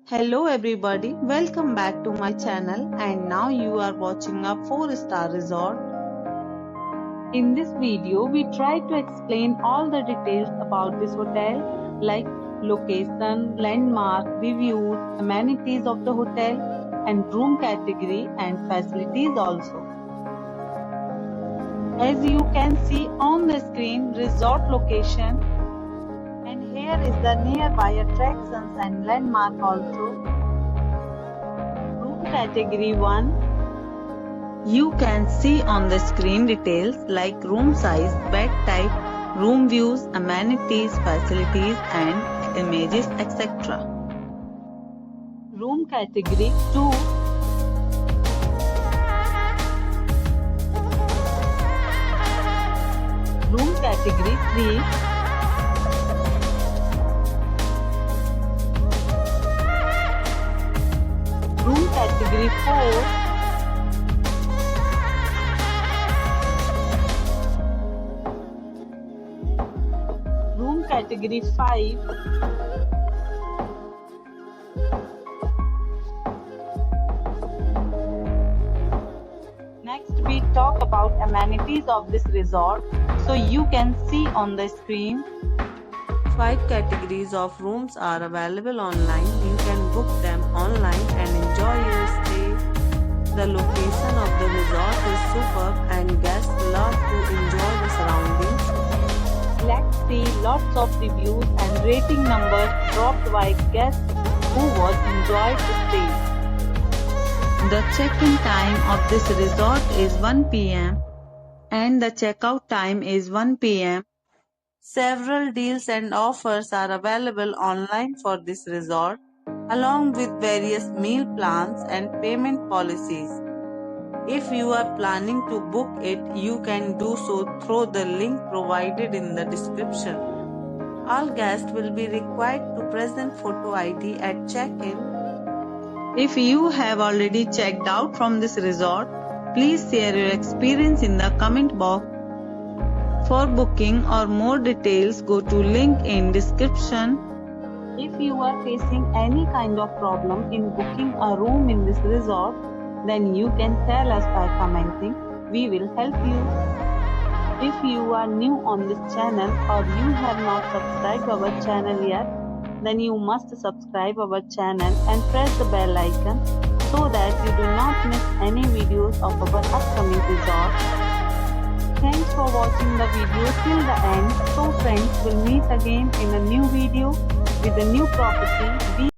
Hello everybody, welcome back to my channel and now you are watching a 4-star resort. In this video, we try to explain all the details about this hotel like location, landmark, reviews, amenities of the hotel and room category and facilities also. As you can see on the screen, resort location. Here is the nearby attractions and landmark also. Room category 1. You can see on the screen details like room size, bed type, room views, amenities, facilities and images etc. Room category 2. Room category 3. Room category 4. Room category 5. Next we talk about amenities of this resort. So you can see on the screen 5 categories of rooms are available online. You can book them online and enjoy your stay. The location of the resort is superb and guests love to enjoy the surroundings. Let's see lots of reviews and rating numbers dropped by guests who was enjoyed the stay. The check-in time of this resort is 1 p.m. and the checkout time is 1 p.m. Several deals and offers are available online for this resort, along with various meal plans and payment policies. If you are planning to book it, you can do so through the link provided in the description. All guests will be required to present photo ID at check-in. If you have already checked out from this resort, please share your experience in the comment box. For booking or more details, go to link in description. If you are facing any kind of problem in booking a room in this resort, then you can tell us by commenting. We will help you. If you are new on this channel or you have not subscribed our channel yet, then you must subscribe our channel and press the bell icon so that you do not miss any videos of our upcoming resort. Thanks for watching the video till the end. So friends, will meet again in a new video with a new property.